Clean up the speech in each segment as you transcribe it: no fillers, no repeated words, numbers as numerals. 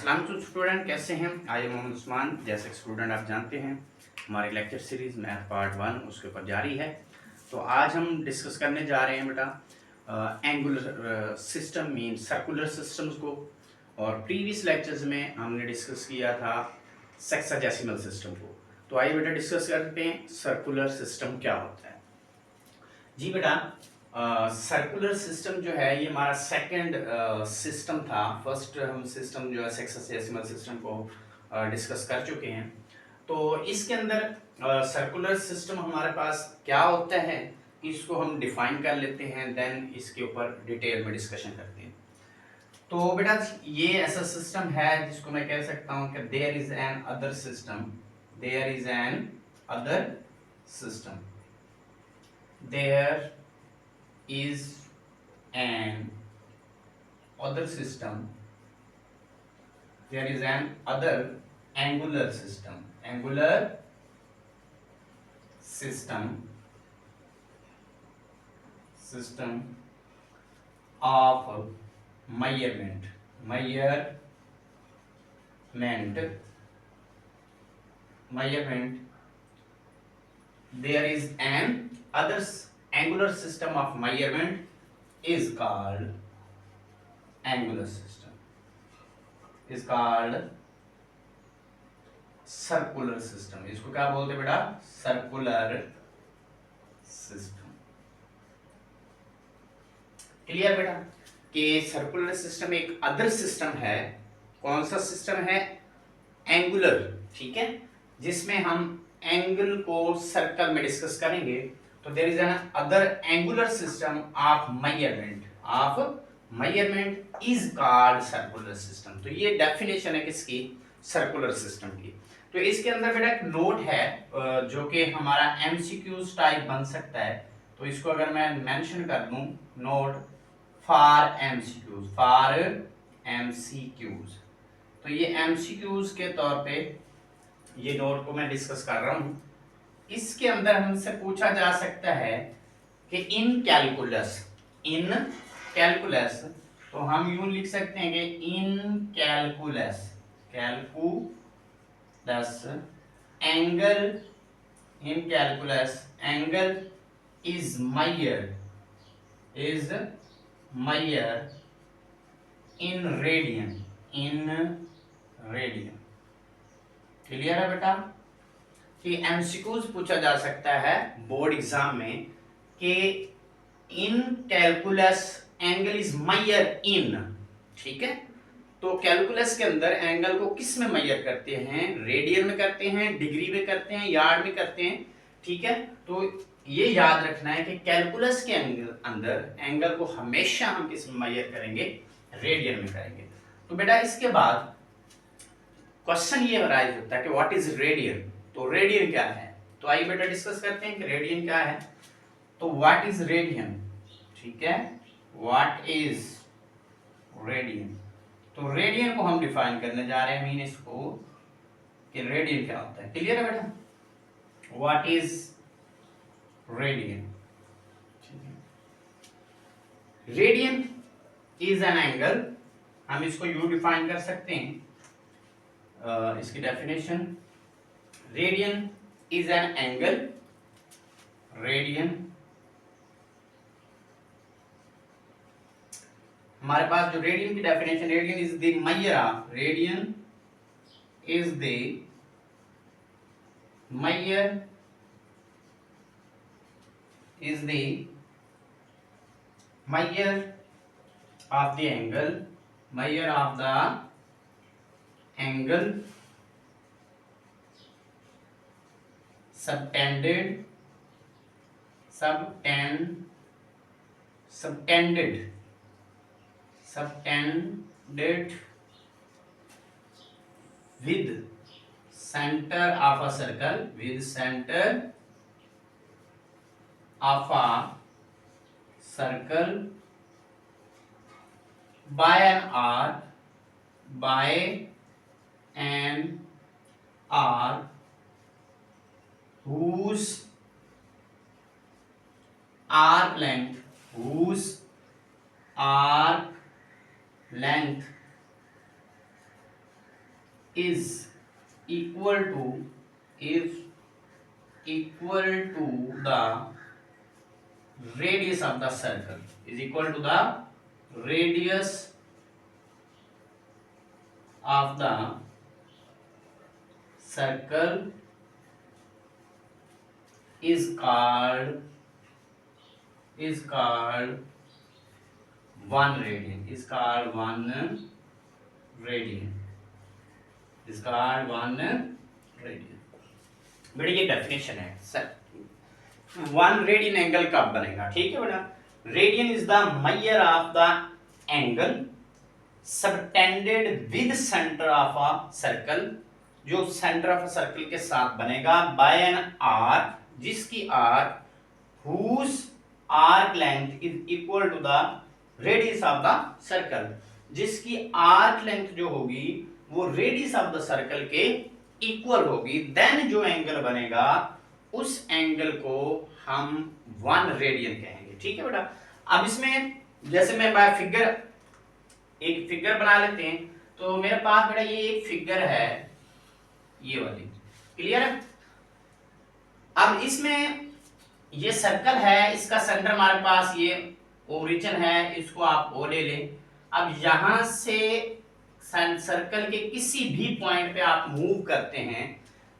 अस्सलाम वालेकुम स्टूडेंट, कैसे हैं? I am Mohammad Usman. जैसे स्टूडेंट आप जानते हैं हमारी लेक्चर सीरीज़ मैथ पार्ट 1 उसके ऊपर जारी है। तो आज हम डिस्कस करने जा रहे हैं बेटा angular system mean circular systems को। और प्रीवियस लेक्चर्स में हमने डिस्कस किया था सेक्साडेसिमल सिस्टम को। तो आइए बेटा डिस्कस करते हैं सर्कुलर सिस्टम क्या होता है। जी बेटा, सर्कुलर सिस्टम जो है ये हमारा सेकंड सिस्टम था। फर्स्ट हम सिस्टम जो है सेक्साडेसिमल सिस्टम को डिस्कस कर चुके हैं। तो इसके अंदर सर्कुलर सिस्टम हमारे पास क्या होता है इसको हम डिफाइन कर लेते हैं, देन इसके ऊपर डिटेल में डिस्कशन करते हैं। तो बेटा ये ऐसा सिस्टम है जिसको मैं कह सकता हूं कि there is another system, there is another system, there is an other system, there is an other angular system, angular system of measurement, there is an other angular system of measurement is called angular system, is called circular system. इसको क्या बोलते हैं बेटा? Circular system. Clear बेटा कि circular system एक other system है। कौन सा सिस्टम है? एंगुलर, ठीक है, जिसमें हम एंगल को सर्कल में डिस्कस करेंगे। तो there is another angular system of measurement is called circular system. तो ये डेफिनेशन है किसकी? सर्कुलर सिस्टम की। तो इसके अंदर बेटा एक नोट है जो कि हमारा एमसीक्यूज टाइप बन सकता है। तो इसको अगर मैं मेंशन कर दूं, नोट फॉर एमसीक्यूज, तो ये एमसीक्यूज के तौर पे ये नोट को मैं डिस्कस कर रहा हूं। इसके अंदर हमसे पूछा जा सकता है कि इन कैलकुलस, तो हम यूं लिख सकते हैं कि in calculus angle, in calculus angle is measured in radian, clear है बेटा? कि एमसीक्यूज पूछा जा सकता है बोर्ड एग्जाम में कि in calculus angle is measured इन, ठीक है। तो कैलकुलस के अंदर एंगल को किस में मेजर करते हैं? रेडियन में करते हैं, डिग्री में करते हैं, यार्ड में करते हैं, ठीक है। तो ये याद रखना है कि कैलकुलस के अंदर एंगल को हमेशा हम किस में मेजर करेंगे? रेडियन में करेंगे। तो बेटा इसके बाद क्वेश्चन ये अराइज होता है कि व्हाट इज रेडियन। तो रेडियन क्या है? तो आइए बेटा डिस्कस करते हैं कि रेडियन क्या है। तो व्हाट इज रेडियन, ठीक है, व्हाट इज रेडियन। तो रेडियन को हम डिफाइन करने जा रहे हैं, मीन इसको कि रेडियन क्या होता है। क्लियर है बेटा? What is radian, radian is an angle, हम इसको यू डिफाइन कर सकते हैं। इसकी definition, radian is an angle, radian हमारे पास जो रेडियन की definition, radian is the measure of, radian is the measure, is the measure of the angle, measure of the angle subtended with center of a circle, with center of a circle by an arc whose arc length is equal to the radius of the circle, is equal to the radius of the circle is called 1 radian, is called 1 radian, is called 1 radian। बेटा ये definition है sir, 1 radian angle कब बनेगा, ठीक है बेटा। Radian is the measure of the angle subtended with centre of a circle, जो centre of a circle के साथ बनेगा, बाय एन आर्क, जिसकी arc whose arc length is equal to the radius of the circle, जिसकी arc length जो होगी वो radius of the circle के इक्वल होगी, देन जो एंगल बनेगा उस एंगल को हम 1 रेडियन कहेंगे, ठीक है बेटा। अब इसमें जैसे मैं एक फिगर बना लेते हैं, तो मेरे पास बेटा ये एक फिगर है, ये वाली, क्लियर है। अब इसमें ये सर्कल है, इसका सेंटर हमारे पास ये ओरिजिन है, इसको आप ओ ले लें। अब यहां से सर्कल के किसी भी पॉइंट पे आप मूव करते हैं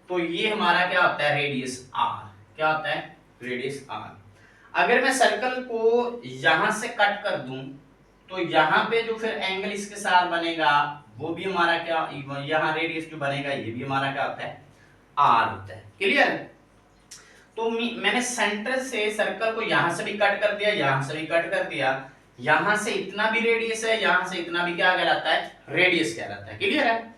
तो ये हमारा क्या होता है, रेडियस आर, क्या होता है, रेडियस आर। अगर मैं सर्कल को यहां से कट कर दूं तो यहाँ पे जो फिर एंगल इसके साथ बनेगा वो भी हमारा क्या, यहाँ रेडियस जो बनेगा ये भी हमारा क्या होता है, आर होता है, क्लियर। तो मैंने सेंटर से सर्कल को यहां से भी कट कर दिया, यहां से भी कट कर दिया, यहां से इतना भी रेडियस है, यहां से इतना भी क्या कहलाता है, रेडियस कहलाता है, क्लियर है।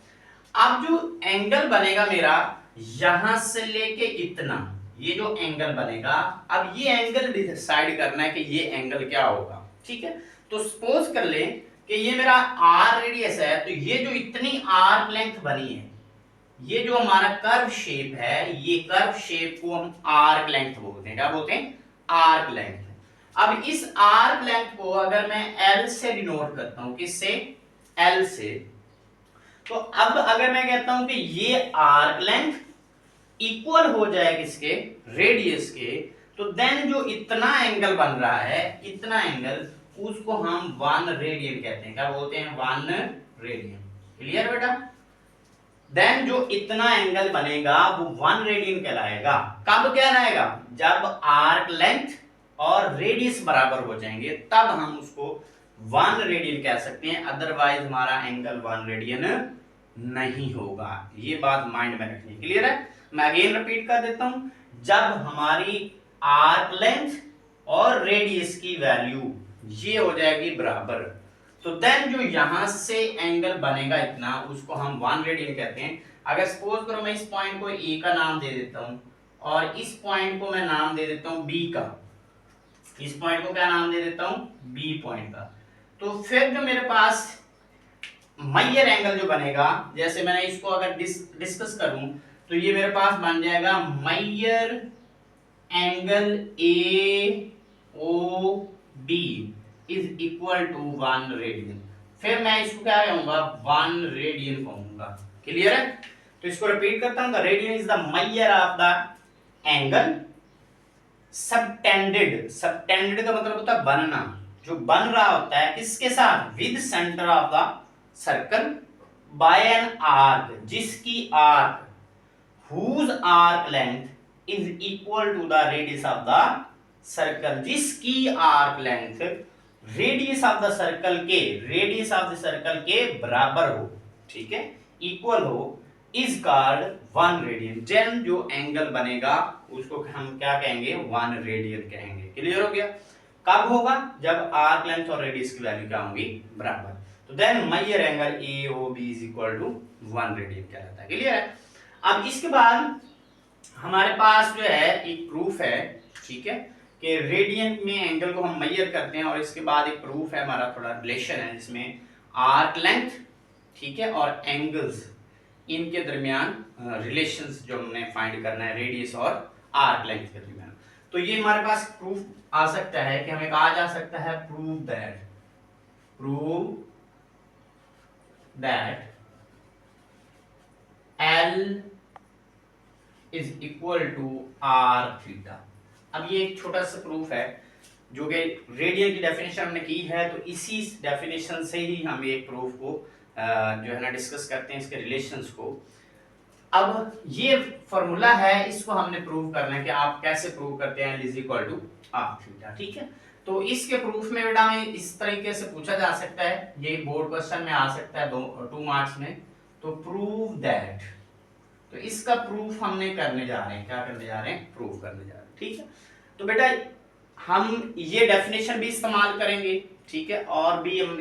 अब जो एंगल बनेगा मेरा यहां से लेके इतना, ये जो एंगल बनेगा, अब ये एंगल डिसाइड करना है कि ये एंगल क्या होगा, ठीक है। तो सपोज कर ले कि ये मेरा आर रेडियस है, तो ये जो इतनी आर्क लेंथ बनी है, ये जो हमारा कर्व शेप है, ये कर्व शेप को हम आर्क लेंथ बोलते हैं, क्या बोलते हैं, आर्क लेंथ। अब इस आर्क लेंथ को अगर मैं एल से डिनोट करता हूं, किससे, एल से, तो अब अगर मैं कहता हूं कि ये आर्क लेंथ इक्वल हो जाए किसके, रेडियस के, तो देन जो इतना एंगल बन रहा है, इतना एंगल, उसको हम 1 रेडियन कहते हैं, क्या बोलते हैं, 1 रेडियन, क्लियर बेटा। देन जो इतना एंगल बनेगा वो 1 रेडियन कहलाएगा। कब कहलाएगा, जब आर्क लेंथ और रेडियस बराबर हो जाएंगे, तब हम उसको 1 रेडियन कह सकते हैं, अदरवाइज हमारा एंगल 1 रेडियन नहीं होगा। ये बात माइंड में रखनी, क्लियर है। मैं अगेन रिपीट कर देता हूं, जब हमारी आर्क लेंथ और रेडियस की वैल्यू ये हो जाएगी बराबर, तो देन जो यहां से एंगल बनेगा इतना, उसको हम 1 रेडियन कहते हैं। अगर सपोज करो मैं इस पॉइंट को ए का नाम दे देता हूं और इस पॉइंट को मैं नाम दे देता हूं बी का, इस पॉइंट को क्या नाम दे देता हूं, बी पॉइंट का, तो फिर जो मेरे पास मेजर एंगल जो बनेगा, जैसे मैंने इसको अगर डिस्कस करूं तो ये मेरे पास बन जाएगा measure angle A O B is equal to 1 radian. फिर मैं इसको क्या कहूंगा, 1 रेडियन कहूंगा, क्लियर है। तो इसको रिपीट करता हूं, the radian is the measure of the angle subtended, subtended का मतलब होता है बनना, जो बन रहा होता है किसके साथ, with centre of the circle, by an arc, जिसकी arc whose arc length is equal to the radius of the circle, जिसकी arc length radius of the circle के, रेडियस ऑफ द सर्कल के बराबर हो, ठीक है, इक्वल हो, is called 1 radian. Then जो एंगल बनेगा उसको हम क्या कहेंगे, 1 रेडियन कहेंगे, क्लियर हो गया। कब होगा, जब आर्क लेंथ और रेडियस की वैल्यू क्या होंगी, बराबर। तो then measure angle A O B is equal to 1 radian कहलाता है, क्लियर है। अब इसके बाद हमारे पास जो है एक प्रूफ है, ठीक है, कि रेडियन में एंगल को हम मेजर करते हैं, और इसके बाद एक प्रूफ है हमारा, थोड़ा रिलेशन है जिसमें आर्क लेंथ, ठीक है, और एंगल्स, इनके दरमियान रिलेशंस जो हमने फाइंड करना है, रेडियस और आर्क लेंथ के दरमियान। तो ये हमारे पास प्रूफ आ सकता है कि हमें कहा जा सकता है, prove that L is equal to R theta. अब ये एक छोटा सा प्रूफ है जो कि रेडियन की डेफिनेशन हमने की है, तो इसी डेफिनेशन से ही हम एक प्रूफ को जो है ना डिस्कस करते हैं, इसके रिलेशंस को। अब ये फॉर्मूला है, इसको हमने प्रूव करना है कि आप कैसे प्रूव करते हैं L is equal to R theta, ठीक है। तो इसके प्रूफ में बेटा में इस तरीके से पूछा जा सकता है, ये बोर्ड क्वेश्चन में आ सकता है 2 मार्क्स में। तो प्रूव दैट, तो इसका प्रूफ हमने करने जा रहे हैं, क्या करने जा रहे हैं, प्रूव करने जा रहे हैं, ठीक है। तो बेटा हम ये डेफिनेशन भी इस्तेमाल करेंगे, ठीक है, और भी हम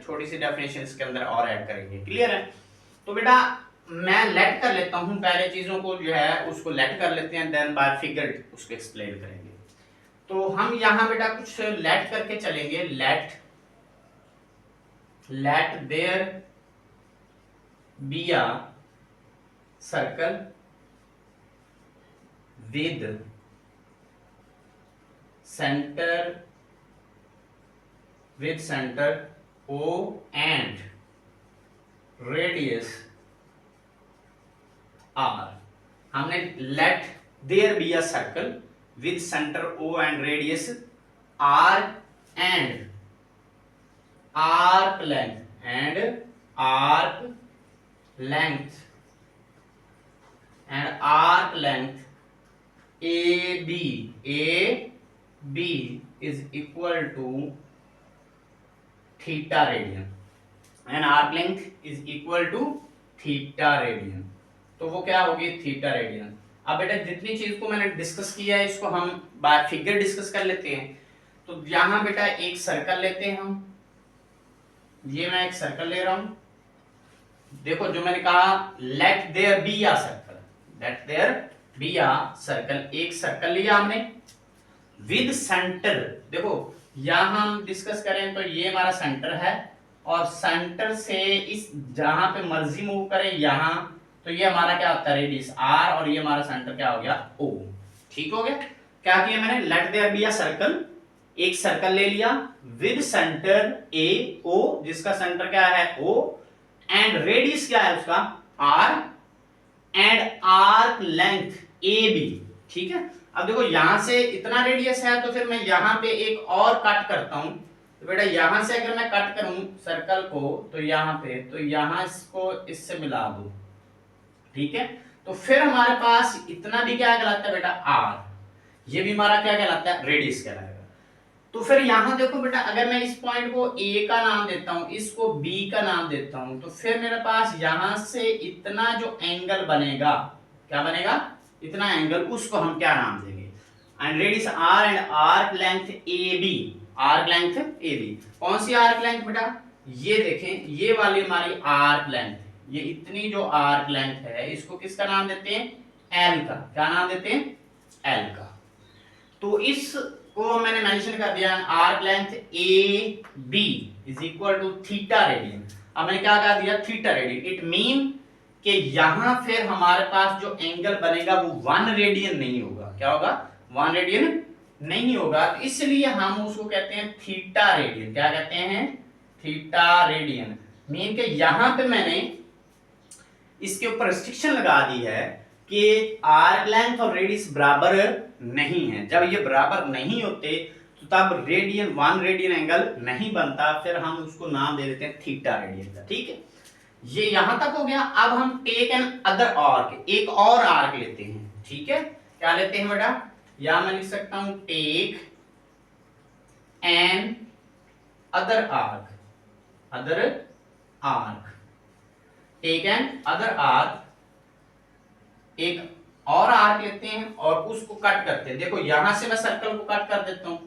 छोटी सी डेफिनेशन इसके अंदर और ऐड करेंगे, क्लियर है। तो बेटा मैं लेट कर लेता हूं, पहले चीजों को जो है उसको लेट कर लेते हैं, देन बाय फिगर उसको एक्सप्लेन करेंगे। तो हम यहां बेटा कुछ लेट करके चलेंगे, let there be a circle with centre O and radius R। हमने let there be a circle with center O and radius R and arc length AB is equal to theta radian and arc length is equal to theta radian। तो वो क्या होगी, theta radian. अब बेटा जितनी चीज को मैंने डिस्कस किया है इसको हम बाय फिगर डिस्कस कर लेते हैं। तो यहां बेटा एक सर्कल लेते हैं हम, ये मैं एक सर्कल ले रहा हूं, देखो जो मैंने कहा let there be a circle, let there be a circle, एक सर्कल लिया हमने विद सेंटर। देखो यहां हम डिस्कस करें तो ये हमारा सेंटर है, और सेंटर से इस जहां पे मर्जी मूव करें यहां, तो ये हमारा क्या होता है रेडियस आर, और ये हमारा सेंटर क्या हो गया ओ, ठीक हो गया। क्या किया मैंने, let there be a circle, एक सर्कल ले लिया विद सेंटर ए ओ, जिसका सेंटर क्या है ओ, एंड रेडियस क्या है उसका R, and arc length A B, ठीक है। अब देखो यहां से इतना रेडियस है, तो फिर मैं यहां पे एक और कट करता हूं। तो बेटा यहां से अगर मैं कट करूं सर्कल को, तो यहां पे, तो यहां इसको इससे मिला दूं, ठीक है। तो फिर हमारे पास इतना भी क्या कहलाता है बेटा आर, ये भी हमारा क्या कहलाता है रेडियस कहलाएगा। तो फिर यहां देखो बेटा अगर मैं इस पॉइंट को ए का नाम देता हूं, इसको बी का नाम देता हूं, तो फिर मेरे पास यहां से इतना जो एंगल बनेगा, क्या बनेगा, इतना एंगल, उसको हम क्या नाम देंगे, and radius R and arc length A B, arc length A B. कौन सी आर्क लेंथ बेटा, ये देखें ये वाली हमारी आर्क लेंथ, ये इतनी जो आर्क लेंथ है इसको किसका नाम देते हैं, एल का, क्या नाम देते हैं, एल का। तो इसको मैंने मेंशन कर दिया, arc length A B is equal to theta radian. अब मैंने क्या कह दिया, थीटा रेडियन, इट मीन कि यहां फिर हमारे पास जो एंगल बनेगा वो 1 रेडियन नहीं होगा, क्या होगा, 1 रेडियन नहीं होगा, तो इसलिए हम उसको कहते हैं थीटा रेडियन। क्या कहते हैं, थीटा रेडियन। मीन के यहां पे मैंने इसके ऊपर रिस्ट्रिक्शन लगा दी है कि आर्क लेंथ और रेडियस बराबर नहीं है। जब ये बराबर नहीं होते तो तब रेडियन 1 रेडियन एंगल नहीं बनता, फिर हम उसको नाम दे देते हैं थीटा रेडियन का, ठीक है। ये यहां तक हो गया। अब हम टेक एन अदर आर्क, एक और आर्क लेते हैं, ठीक है। क्या लेते हैं बेटा, या मैं लिख सकता हूं take another arc, take another arc, एक और आर्क लेते हैं और उसको कट करते हैं। देखो यहां से मैं सर्कल को कट कर देता हूं,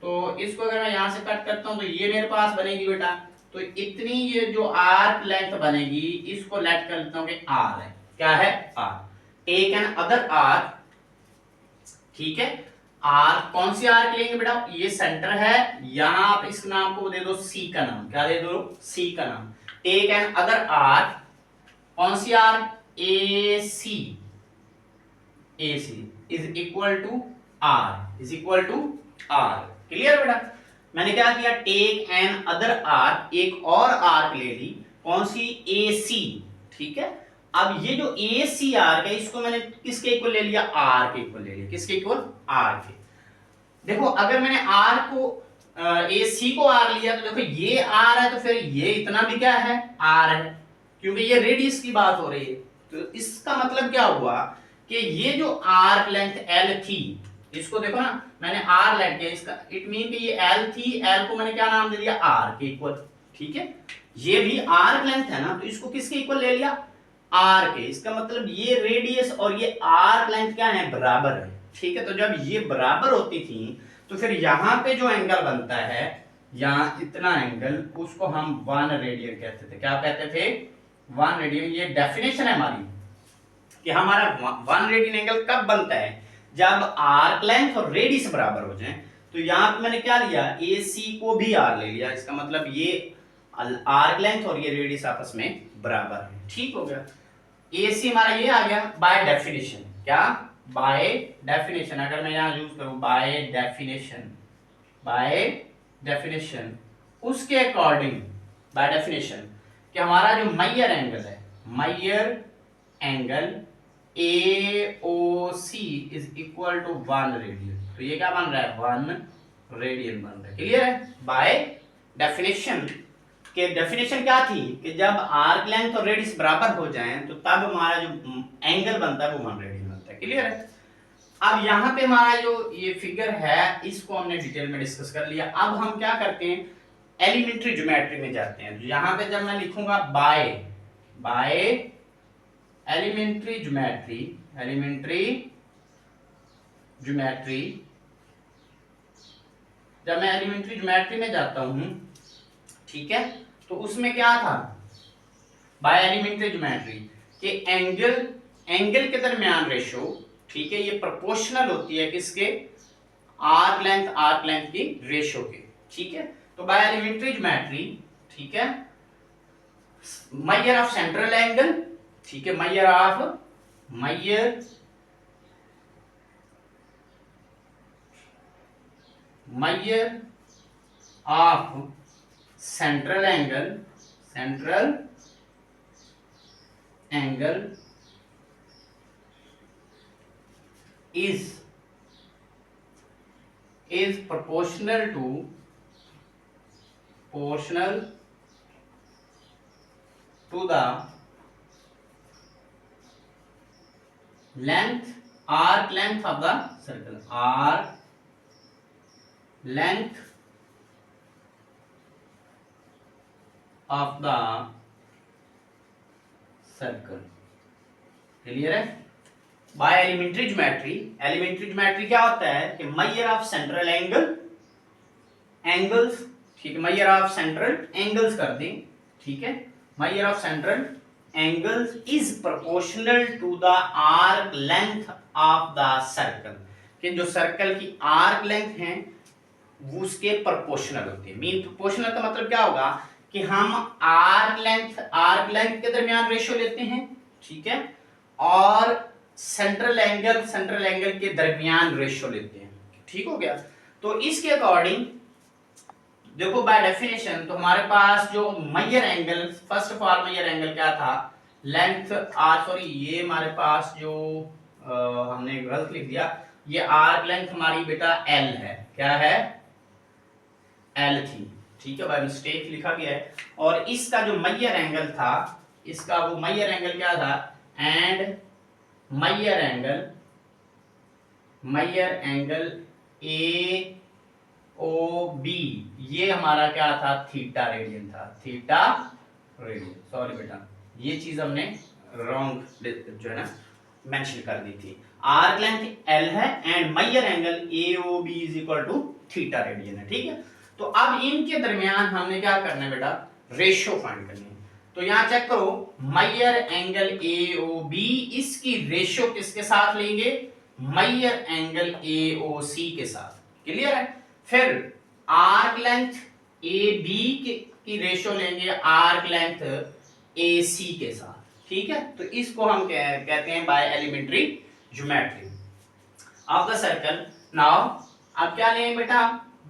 तो इसको अगर मैं यहां से कट करता हूं तो ये मेरे पास बनेगी बेटा, तो इतनी ये जो आर्क लेंथ बनेगी इसको लेट कर लेता हूं कि आर है, क्या है R. Take another arc, ठीक है, आर्क कौन सी आर्क लेंगे बेटा, ये सेंटर है, यहां आप इस नाम को दे दो सी का नाम, क्या दे दो, सी का नाम। टेक एन अदर आर्क, कौन सी arc, A C, is equal to R, is equal to R, clear बेटा। मैंने क्या किया, टेक एन अदर आर्क, एक और आर्क ले ली, कौन सी, ए सी, ठीक है, अब ये जो ए सी आर है इसको मैंने किसके इक्वल ले लिया, आर के इक्वल ले लिया। किसके इक्वल, आर के। देखो अगर मैंने आर को ए सी को आर लिया तो देखो ये आर है, तो फिर ये इतना भी क्या है, आर है, क्योंकि ये रेडियस की बात हो रही है। तो इसका मतलब क्या हुआ कि ये जो आर्क लेंथ एल थी, इसको देखो ना मैंने आर लेट किया, इसका इट मीन कि ये एल थी, एल को मैंने क्या नाम दे दिया, आर के इक्वल। ठीक है, ये भी आर्क लेंथ है ना, तो इसको किसके इक्वल ले लिया, आर के। इसका मतलब ये रेडियस और ये आर्क लेंथ क्या है, बराबर है। ठीक है, तो जब ये बराबर होती थी तो फिर यहां पे जो एंगल बनता है, यहां इतना एंगल, उसको हम 1 रेडियन कहते थे। क्या कहते थे, 1 रेडियन। ये डेफिनेशन है हमारी कि हमारा 1 रेडियन एंगल कब बनता है, जब आर्क लेंथ और रेडियस बराबर हो जाए। तो यहां पे मैंने क्या लिया, ए सी को भी आर ले लिया, इसका मतलब ये आर्क लेंथ और ये रेडियस आपस में बराबर है। ठीक हो गया, ए सी हमारा ये आ गया बाय डेफिनेशन। क्या, बाय डेफिनेशन। अगर मैं यहां यूज करूं बाय डेफिनेशन, बाय डेफिनेशन, उसके अकॉर्डिंग, बाय डेफिनेशन कि हमारा जो मैयर एंगल है, measure angle A O C is equal to 1 radian. तो ये क्या बन रहा है, 1 रेडियन बन रहा है। क्लियर है, बाय डेफिनेशन। के डेफिनेशन क्या थी कि जब आर्क लेंथ और रेडियस बराबर हो जाएं तो तब हमारा जो एंगल बनता है वो 1 रेडियन बनता है। क्लियर है। अब यहाँ पे हमारा जो ये फिगर है इसको हमने डिटेल में डिस्कस कर लिया। अब हम क्या करते हैं, एलिमेंट्री ज्योमेट्री में जाते हैं। यहाँ पे जब मैं लिखूंगा by, by elementary geometry, elementary geometry, जब मैं एलिमेंट्री ज्योमेट्री में जाता हूं, ठीक है, तो उसमें क्या था, बाय एलिमेंट्री ज्योमेट्री के एंगल, एंगल के दरमियान रेशो, ठीक है, ये प्रोपोर्शनल होती है किसके, आर्क लेंथ की रेशो के। ठीक है, तो बाय एलिमेंट्री ज्योमेट्री, ठीक है, मेजर ऑफ सेंट्रल एंगल, ठीक है, measure of central angle, central angle is proportional to the length, arc length of the circle, arc length of the circle. Clear है। By elementary geometry, elementary geometry क्या होता है कि measure of central angle, angles, ठीक है, measure of central angles कर दें, ठीक है, measure of central angles is proportional to the arc length of the circle, कि जो सर्कल की आर्क लेंथ है वो उसके प्रोपोर्शनल होती है। मीन प्रोपोर्शनल का मतलब क्या होगा कि हम आर्क लेंथ के दरमियान रेशियो लेते हैं, ठीक है, और सेंट्रल एंगल के दरमियान रेशियो लेते हैं। ठीक हो गया। तो इसके अकॉर्डिंग देखो बाय डेफिनेशन, तो हमारे पास जो measure angle, first of all measure angle क्या था, लेंथ आर, सॉरी ये हमारे पास जो हमने गलत लिख दिया, ये आर्क लेंथ हमारी बेटा एल है। क्या है, एल थी, ठीक है, बाय मिस्टेक लिखा गया है। और इसका जो मेजर एंगल था, इसका वो मेजर एंगल क्या था, and measure angle A O B, ये हमारा क्या था, थीटा रेडियन था, थीटा रेडियन। सॉरी बेटा, ये चीज हमने रॉन्ग जो है ना मेंशन कर दी थी। आर्क लेंथ एल है and measure angle A O B is equal to theta radian है। ठीक है, तो अब इनके दरमियान हमने क्या करना है बेटा, रेशियो फाइंड करनी है। तो यहां चेक करो, measure angle A O B, इसकी रेशियो किसके साथ लेंगे, मेजर एंगल ए ओ सी के साथ। क्लियर है। फिर आर्क लेंथ ए बी की रेशियो लेंगे आर्क लेंथ ए सी के साथ। ठीक है, तो इसको हम कहते हैं by elementary geometry of the circle. Now अब क्या लें बेटा,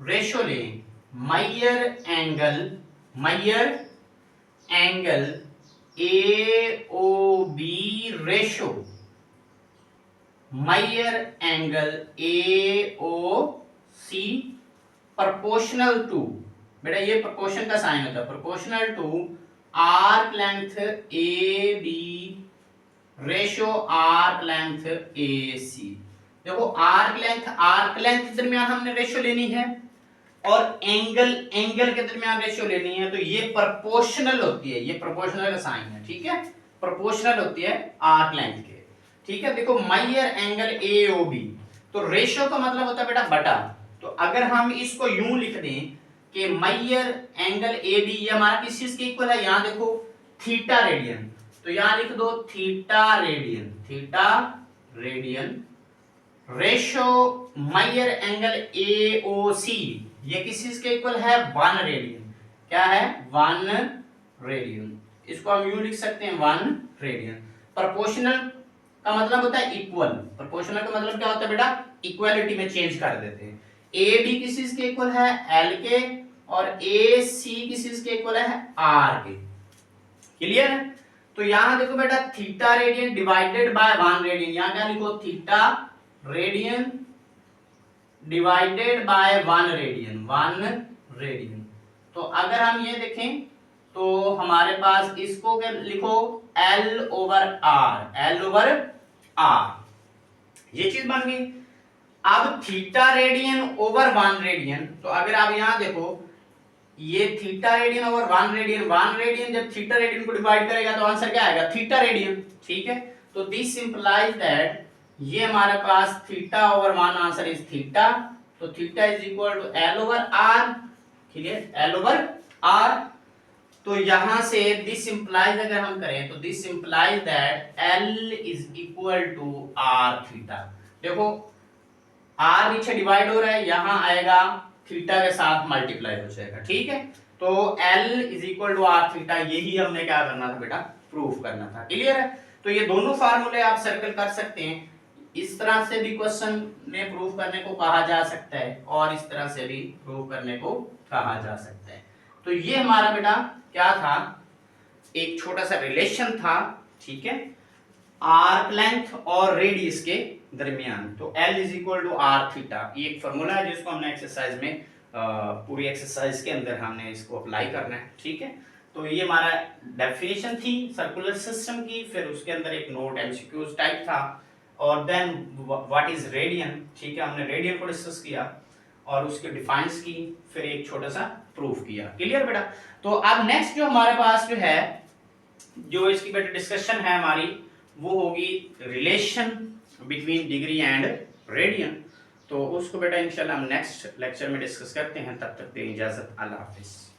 रेशियो लें major angle A O B ratio minor angle AOC proportional to, बेटा ये प्रोपोर्शन का साइन होता है, proportional to arc length AB ratio arc length AC। देखो आर्क लेंथ के दरमियान हमने रेशो लेनी है और एंगल के दरमियान रेशो लेनी है, तो ये प्रोपोर्शनल होती है, ये प्रोपोर्शनल का साइन है, ठीक है, प्रोपोर्शनल होती है आर्क लेंथ के, ठीक है। देखो मायर एंगल AOB, तो रेशो का मतलब होता है बेटा बटा, तो अगर हम इसको यूं लिख दें कि मायर एंगल AB ये हमारा किस चीज के इक्वल है, यहां देखो थीटा रेडियन, तो यहां लिख दो theta radian ratio minor angle AOC ये किस चीज के इक्वल है, 1 रेडियन, क्या है 1 रेडियन, इसको हम यूं लिख सकते हैं 1 रेडियन। प्रोपोर्शनल का मतलब होता है इक्वल, प्रोपोर्शनल का मतलब क्या होता है बेटा, इक्वालिटी में चेंज कर देते हैं। AB किस चीज के इक्वल है, L के, और AC किस चीज के इक्वल है, R के, क्लियर है। तो यहां देखो बेटा theta radian divided by 1 radian, यहां क्या लिखो theta radian divided by 1 radian. तो अगर हम ये देखें तो हमारे पास इसको क्या लिखो L ओवर R, ये चीज बन गई। अब थीटा रेडियन ओवर 1 रेडियन, तो अगर आप यहां देखो ये थीटा रेडियन ओवर 1 रेडियन जब थीटा रेडियन को डिवाइड करेगा तो आंसर क्या आएगा, थीटा रेडियन, ठीक है। तो दिस इंप्लाइज दैट ये हमारे पास theta over 1 answer is theta, तो theta is equal to L over R, clear, L over R। तो यहां से दिस इंप्लाइज अगर हम करें तो this implies that L is equal to R theta. देखो R नीचे डिवाइड हो रहा है, यहां आएगा थीटा के साथ मल्टीप्लाई हो जाएगा, ठीक है। तो L is equal to R theta, यही हमने क्या करना था बेटा, प्रूफ करना था, क्लियर है। तो ये दोनों फार्मूले आप सर्कल कर सकते हैं, इस तरह से भी क्वेश्चन में प्रूफ करने को कहा जा सकता है और इस तरह से भी प्रूफ करने को कहा जा सकता है। तो ये हमारा बेटा क्या था, एक छोटा सा रिलेशन था, ठीक है, आर्क लेंथ और रेडियस के दरमियान। तो L is equal to R theta, ये एक फॉर्मूला है जिसको हमने एक्सरसाइज में पूरी एक्सरसाइज के अंदर हमने इसको अप्लाई करना है, ठीक है। तो ये हमारा डेफिनेशन थी सर्कुलर सिस्टम की, फिर उसके अंदर एक नोट एमसीक्यूज टाइप था, और देन व्हाट इज रेडियन, ठीक है, हमने रेडियन को डिस्कस किया और उसके डिफाइंस की, फिर एक छोटा सा प्रूफ किया, क्लियर बेटा। तो अब नेक्स्ट जो हमारे पास जो है, जो इसकी बेटा डिस्कशन है हमारी, वो होगी relation between degree and radian. तो उसको बेटा इंशाल्लाह हम नेक्स्ट लेक्चर में डिस्कस करते हैं, तब तक दे इजाजत, अल्लाह हाफिज।